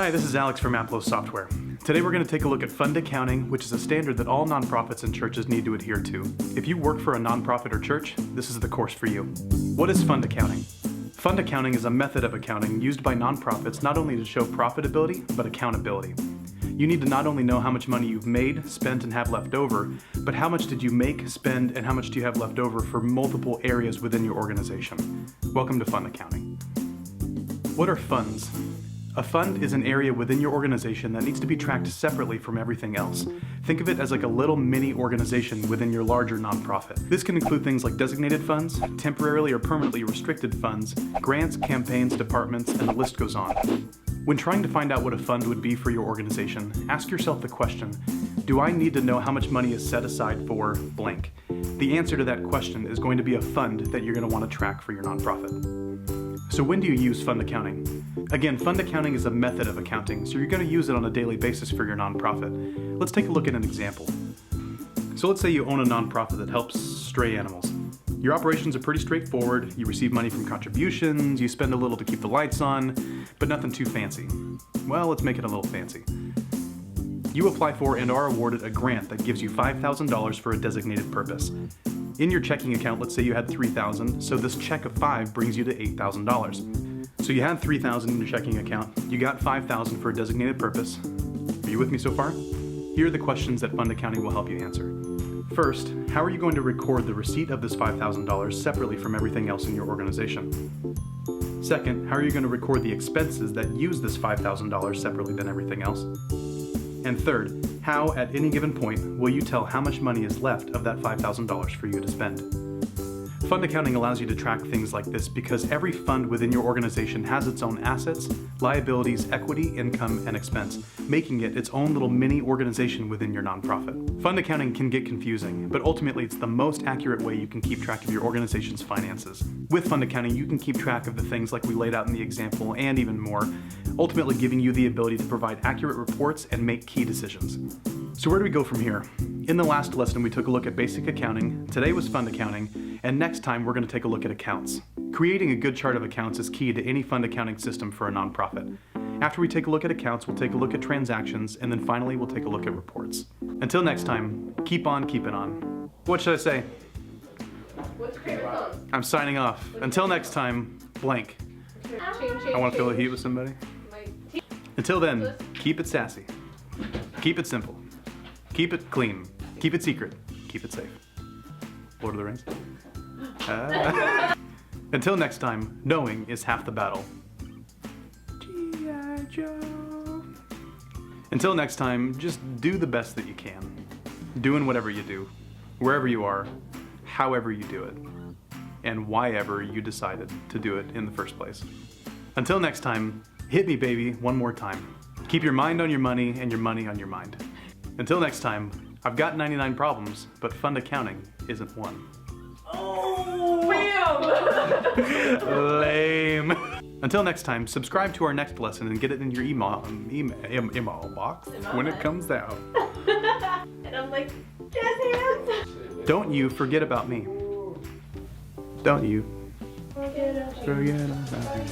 Hi, this is Alex from Aplos Software. Today we're going to take a look at fund accounting, which is a standard that all nonprofits and churches need to adhere to. If you work for a nonprofit or church, this is the course for you. What is fund accounting? Fund accounting is a method of accounting used by nonprofits not only to show profitability, but accountability. You need to not only know how much money you've made, spent, and have left over, but how much did you make, spend, and how much do you have left over for multiple areas within your organization. Welcome to fund accounting. What are funds? A fund is an area within your organization that needs to be tracked separately from everything else. Think of it as like a little mini organization within your larger nonprofit. This can include things like designated funds, temporarily or permanently restricted funds, grants, campaigns, departments, and the list goes on. When trying to find out what a fund would be for your organization, ask yourself the question, do I need to know how much money is set aside for blank? The answer to that question is going to be a fund that you're going to want to track for your nonprofit. So when do you use fund accounting? Again, fund accounting is a method of accounting, so you're going to use it on a daily basis for your nonprofit. Let's take a look at an example. So let's say you own a nonprofit that helps stray animals. Your operations are pretty straightforward. You receive money from contributions, you spend a little to keep the lights on, but nothing too fancy. Well, let's make it a little fancy. You apply for and are awarded a grant that gives you $5,000 for a designated purpose. In your checking account, let's say you had $3,000, so this check of $5 brings you to $8,000. So you had $3,000 in your checking account, you got $5,000 for a designated purpose. Are you with me so far? Here are the questions that fund accounting will help you answer. First, how are you going to record the receipt of this $5,000 separately from everything else in your organization? Second, how are you going to record the expenses that use this $5,000 separately than everything else? And third, how at any given point will you tell how much money is left of that $5,000 for you to spend? Fund accounting allows you to track things like this because every fund within your organization has its own assets, liabilities, equity, income, and expense, making it its own little mini organization within your nonprofit. Fund accounting can get confusing, but ultimately it's the most accurate way you can keep track of your organization's finances. With fund accounting, you can keep track of the things like we laid out in the example and even more, ultimately giving you the ability to provide accurate reports and make key decisions. So where do we go from here? In the last lesson, we took a look at basic accounting, today was fund accounting, and next time we're going to take a look at accounts. Creating a good chart of accounts is key to any fund accounting system for a nonprofit. After we take a look at accounts, we'll take a look at transactions, and then finally we'll take a look at reports. Until next time, keep on keeping on. What should I say? What's your favorite song? I'm signing off. Until next time, blank. I want to feel the heat with somebody. Until then, keep it sassy. Keep it simple. Keep it clean. Keep it secret. Keep it safe. Lord of the Rings. Until next time, knowing is half the battle. G.I. Joe. Until next time, just do the best that you can. Doing whatever you do, wherever you are, however you do it, and why-ever you decided to do it in the first place. Until next time, hit me, baby, one more time. Keep your mind on your money and your money on your mind. Until next time, I've got 99 problems, but fund accounting isn't one. Oh, bam! Lame. Until next time, subscribe to our next lesson and get it in your email box when it comes out. And I'm like, jazz hands! Don't you forget about me. Don't you Forget about forget about me.